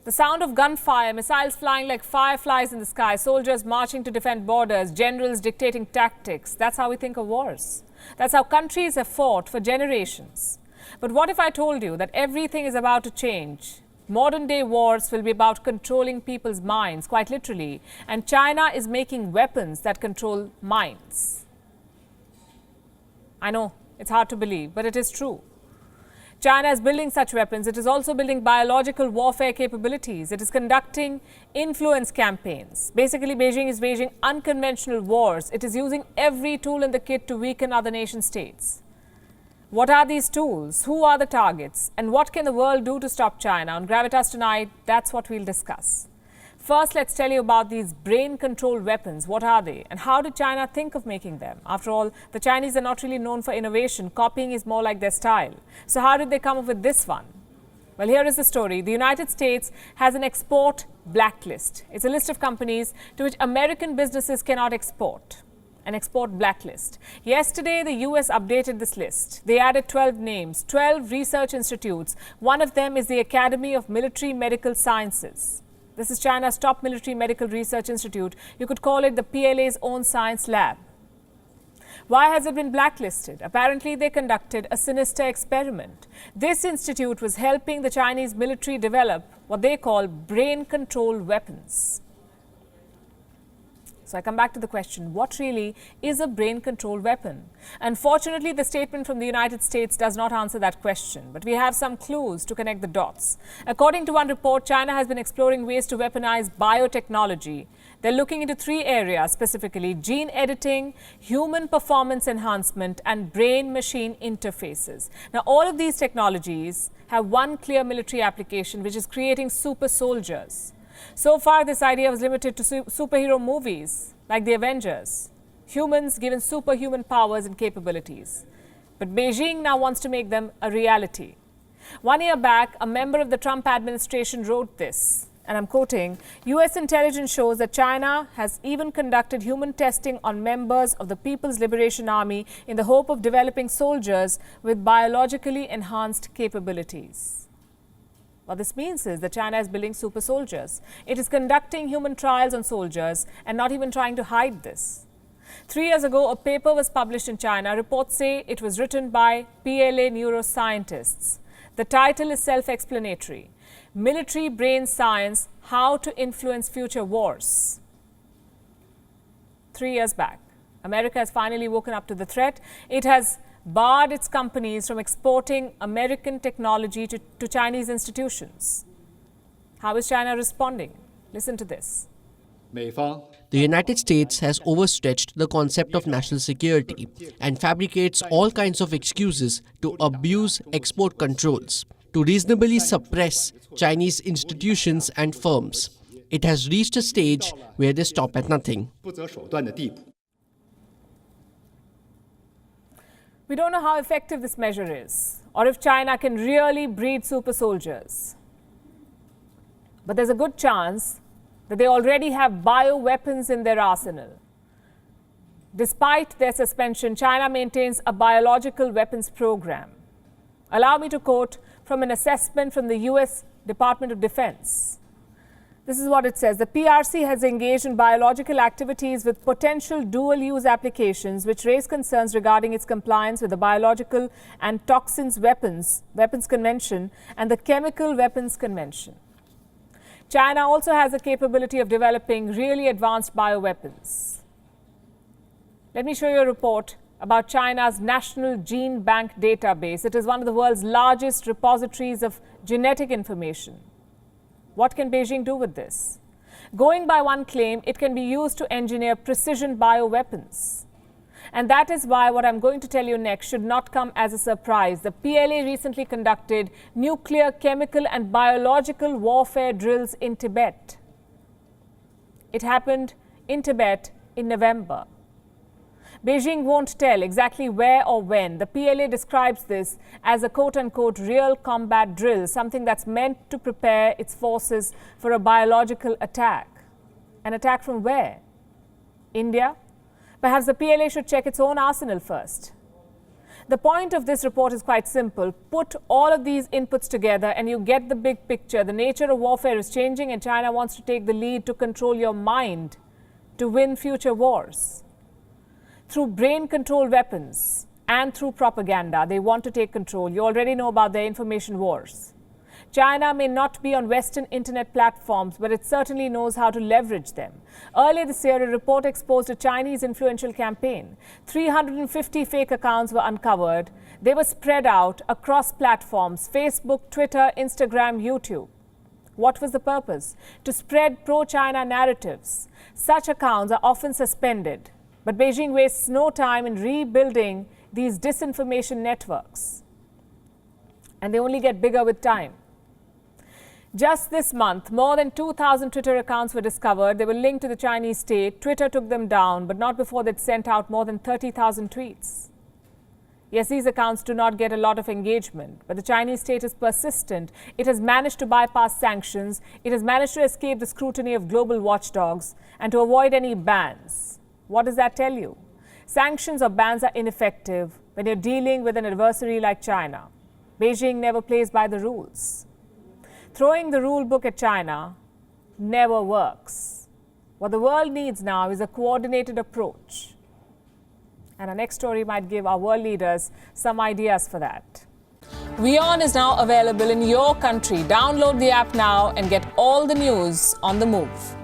The sound of gunfire, missiles flying like fireflies in the sky, soldiers marching to defend borders, generals dictating tactics. That's how we think of wars. That's how countries have fought for generations. But what if I told you that everything is about to change? Modern day wars will be about controlling people's minds, quite literally. And China is making weapons that control minds. I know, it's hard to believe, but it is true. China is building such weapons. It is also building biological warfare capabilities. It is conducting influence campaigns. Basically, Beijing is waging unconventional wars. It is using every tool in the kit to weaken other nation states. What are these tools? Who are the targets? And what can the world do to stop China? On Gravitas tonight, that's what we'll discuss. First, let's tell you about these brain-controlled weapons. What are they? And how did China think of making them? After all, the Chinese are not really known for innovation. Copying is more like their style. So how did they come up with this one? Well, here is the story. The United States has an export blacklist. It's a list of companies to which American businesses cannot export. An export blacklist. Yesterday, the US updated this list. They added 12 names, 12 research institutes. One of them is the Academy of Military Medical Sciences. This is China's top military medical research institute. You could call it the PLA's own science lab. Why has it been blacklisted? Apparently, they conducted a sinister experiment. This institute was helping the Chinese military develop what they call brain-controlled weapons. So I come back to the question, what really is a brain-controlled weapon? Unfortunately, the statement from the United States does not answer that question, but we have some clues to connect the dots. According to one report, China has been exploring ways to weaponize biotechnology. They're looking into 3 areas specifically: gene editing, human performance enhancement, and brain-machine interfaces. Now, all of these technologies have one clear military application, which is creating super soldiers. So far, this idea was limited to superhero movies like the Avengers, humans given superhuman powers and capabilities. But Beijing now wants to make them a reality. 1 year back, a member of the Trump administration wrote this, and I'm quoting, "US intelligence shows that China has even conducted human testing on members of the People's Liberation Army in the hope of developing soldiers with biologically enhanced capabilities." What this means is that China is building super soldiers. It is conducting human trials on soldiers and not even trying to hide this. 3 years ago, a paper was published in China. Reports say it was written by PLA neuroscientists. The title is self-explanatory: Military Brain Science, How to Influence Future Wars. 3 years back, America has finally woken up to the threat. It has barred its companies from exporting American technology to Chinese institutions. How is China responding? Listen to this. The United States has overstretched the concept of national security and fabricates all kinds of excuses to abuse export controls, to reasonably suppress Chinese institutions and firms. It has reached a stage where they stop at nothing. We don't know how effective this measure is, or if China can really breed super soldiers. But there's a good chance that they already have bioweapons in their arsenal. Despite their suspension, China maintains a biological weapons program. Allow me to quote from an assessment from the US Department of Defense. This is what it says. The PRC has engaged in biological activities with potential dual-use applications which raise concerns regarding its compliance with the Biological and Toxins Weapons Convention and the Chemical Weapons Convention. China also has the capability of developing really advanced bioweapons. Let me show you a report about China's National Gene Bank database. It is one of the world's largest repositories of genetic information. What can Beijing do with this? Going by one claim, it can be used to engineer precision bioweapons. And that is why what I'm going to tell you next should not come as a surprise. The PLA recently conducted nuclear, chemical, and biological warfare drills in Tibet. It happened in Tibet in November. Beijing won't tell exactly where or when. The PLA describes this as a quote-unquote real combat drill, something that's meant to prepare its forces for a biological attack. An attack from where? India? Perhaps the PLA should check its own arsenal first. The point of this report is quite simple. Put all of these inputs together and you get the big picture. The nature of warfare is changing and China wants to take the lead to control your mind to win future wars. Through brain control weapons and through propaganda, they want to take control. You already know about their information wars. China may not be on Western internet platforms, but it certainly knows how to leverage them. Earlier this year, a report exposed a Chinese influential campaign. 350 fake accounts were uncovered. They were spread out across platforms: Facebook, Twitter, Instagram, YouTube. What was the purpose? To spread pro-China narratives. Such accounts are often suspended, but Beijing wastes no time in rebuilding these disinformation networks. And they only get bigger with time. Just this month, more than 2,000 Twitter accounts were discovered. They were linked to the Chinese state. Twitter took them down, but not before they'd sent out more than 30,000 tweets. Yes, these accounts do not get a lot of engagement, but the Chinese state is persistent. It has managed to bypass sanctions. It has managed to escape the scrutiny of global watchdogs and to avoid any bans. What does that tell you? Sanctions or bans are ineffective when you're dealing with an adversary like China. Beijing never plays by the rules. Throwing the rule book at China never works. What the world needs now is a coordinated approach. And our next story might give our world leaders some ideas for that. WION is now available in your country. Download the app now and get all the news on the move.